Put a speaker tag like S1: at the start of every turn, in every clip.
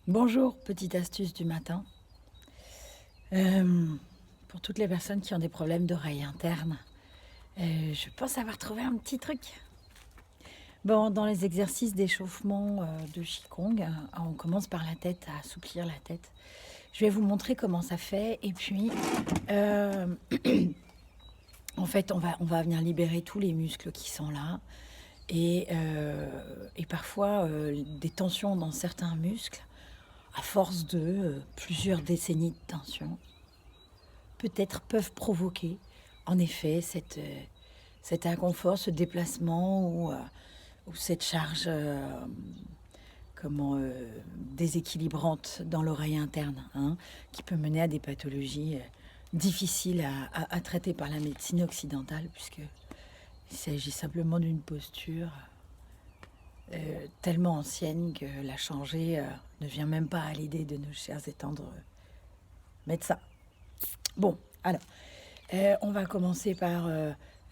S1: Bonjour, petite astuce du matin. Euh, pour toutes les personnes qui ont des problèmes d'oreille interne, je pense avoir trouvé un petit truc. Bon, dans les exercices d'échauffement de Qigong, on commence par la tête, à assouplir la tête. Je vais vous montrer comment ça fait et puis euh, en fait on va venir libérer tous les muscles qui sont là et parfois des tensions dans certains muscles à force de plusieurs décennies de tension peut-être peuvent provoquer en effet cet inconfort, ce déplacement ou cette charge déséquilibrante dans l'oreille interne, hein, qui peut mener à des pathologies difficiles à traiter par la médecine occidentale, puisqu'il s'agit simplement d'une posture tellement ancienne que la changer ne vient même pas à l'idée de nos chers et tendres médecins. Bon, alors, on va commencer par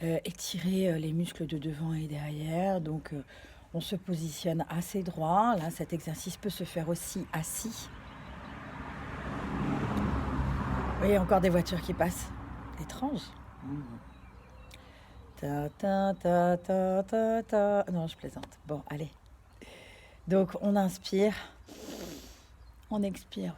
S1: étirer les muscles de devant et derrière. Donc, on se positionne assez droit. Là, cet exercice peut se faire aussi assis. Vous voyez, encore des voitures qui passent. Étrange. Ta, ta, ta, ta, ta, ta. Non, je plaisante. Bon, allez. Donc, on inspire. On expire.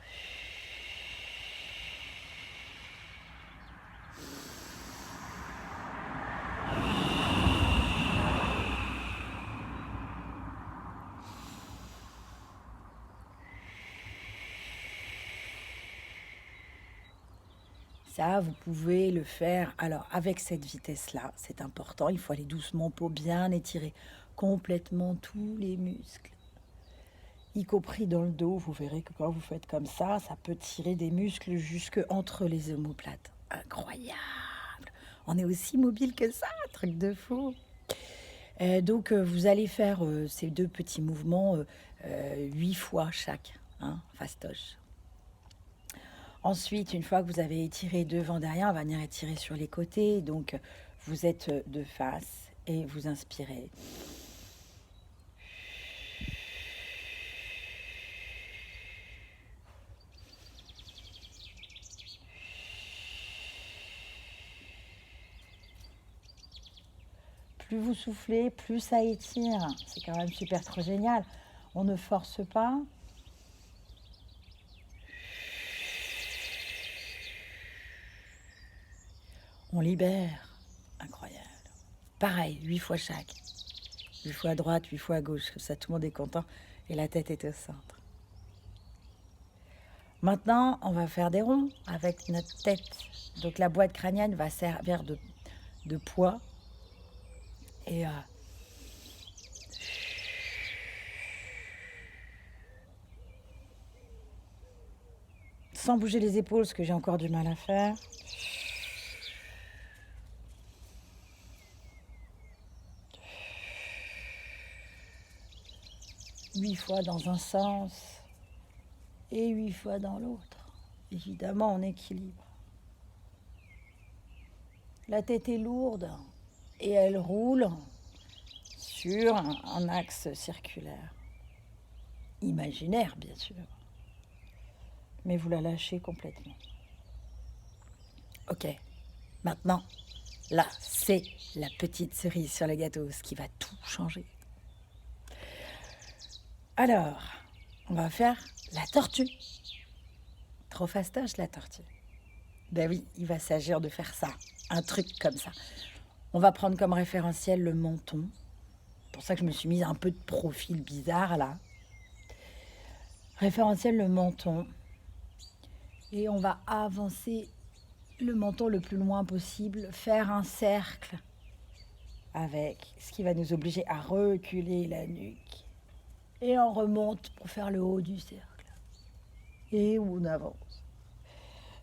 S1: Ça, vous pouvez le faire alors avec cette vitesse-là, c'est important, il faut aller doucement pour bien étirer complètement tous les muscles, y compris dans le dos. Vous verrez que quand vous faites comme ça peut tirer des muscles jusque entre les omoplates. Incroyable! On est aussi mobile que ça, truc de fou! Donc vous allez faire ces deux petits mouvements 8 fois chaque, hein, fastoche. Ensuite, une fois que vous avez étiré devant, derrière, on va venir étirer sur les côtés. Donc, vous êtes de face et vous inspirez. Plus vous soufflez, plus ça étire. C'est quand même super trop génial. On ne force pas. On libère. Incroyable. Pareil, 8 fois chaque. 8 fois à droite, 8 fois à gauche. Comme ça, tout le monde est content et la tête est au centre. Maintenant, on va faire des ronds avec notre tête. Donc la boîte crânienne va servir de poids. Et sans bouger les épaules, ce que j'ai encore du mal à faire. Huit fois dans un sens et 8 fois dans l'autre. Évidemment, en équilibre. La tête est lourde et elle roule sur un axe circulaire. Imaginaire, bien sûr. Mais vous la lâchez complètement. Ok, maintenant, là, c'est la petite cerise sur le gâteau, ce qui va tout changer. Alors, on va faire la tortue. Trop fastoche, la tortue. Ben oui, il va s'agir de faire ça, un truc comme ça. On va prendre comme référentiel le menton. C'est pour ça que je me suis mise un peu de profil bizarre là. Référentiel le menton. Et on va avancer le menton le plus loin possible, faire un cercle avec, ce qui va nous obliger à reculer la nuque. Et on remonte pour faire le haut du cercle. Et on avance.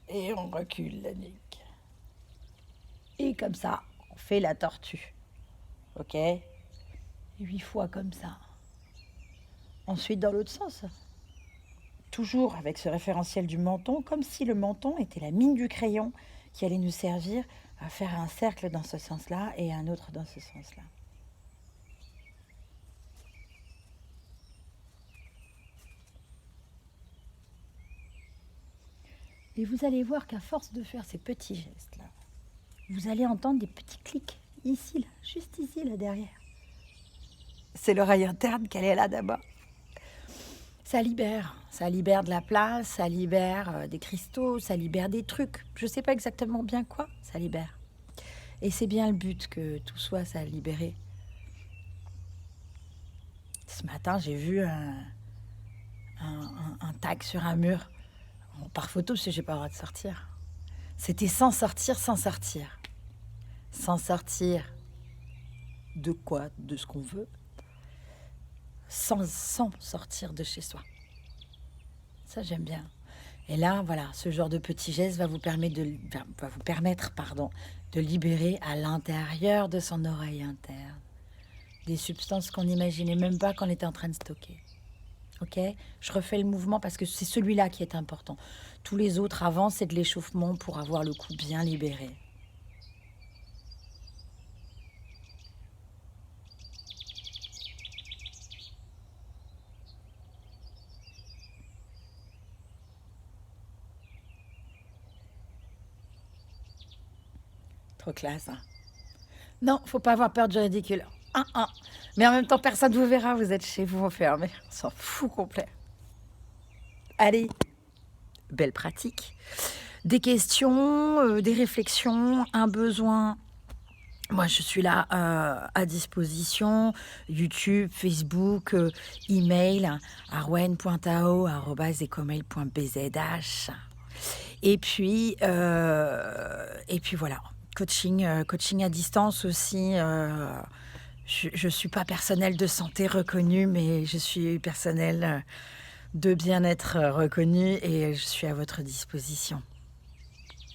S1: Et on recule la nuque. Et comme ça, on fait la tortue. Ok? 8 fois comme ça. Ensuite, dans l'autre sens. Toujours avec ce référentiel du menton, comme si le menton était la mine du crayon qui allait nous servir à faire un cercle dans ce sens-là et un autre dans ce sens-là. Et vous allez voir qu'à force de faire ces petits gestes-là, vous allez entendre des petits clics, ici, là, juste ici, là, derrière. C'est l'oreille interne qu'elle est là d'abord. Ça libère de la place, ça libère des cristaux, ça libère des trucs. Je ne sais pas exactement bien quoi, ça libère. Et c'est bien le but que tout soit ça libéré. Ce matin, j'ai vu un tag sur un mur, par photo, parce que j'ai pas le droit de sortir. C'était sans sortir, sans sortir. Sans sortir de quoi? De ce qu'on veut. Sans sortir de chez soi. Ça, j'aime bien. Et là, voilà, ce genre de petit geste va vous permettre de libérer à l'intérieur de son oreille interne des substances qu'on n'imaginait même pas qu'on était en train de stocker. Ok? Je refais le mouvement parce que c'est celui-là qui est important. Tous les autres avant, c'est de l'échauffement pour avoir le cou bien libéré. Trop classe, hein? Non, faut pas avoir peur du ridicule. Mais en même temps, personne ne vous verra, vous êtes chez vous enfermés. On s'en fout complet. Allez, belle pratique. Des questions, des réflexions, un besoin. Moi, je suis là à disposition. YouTube, Facebook, email, arwen.tao@ecomail.bzh. Et puis voilà. Coaching à distance aussi. Je suis pas personnel de santé reconnu, mais je suis personnel de bien-être reconnu et je suis à votre disposition.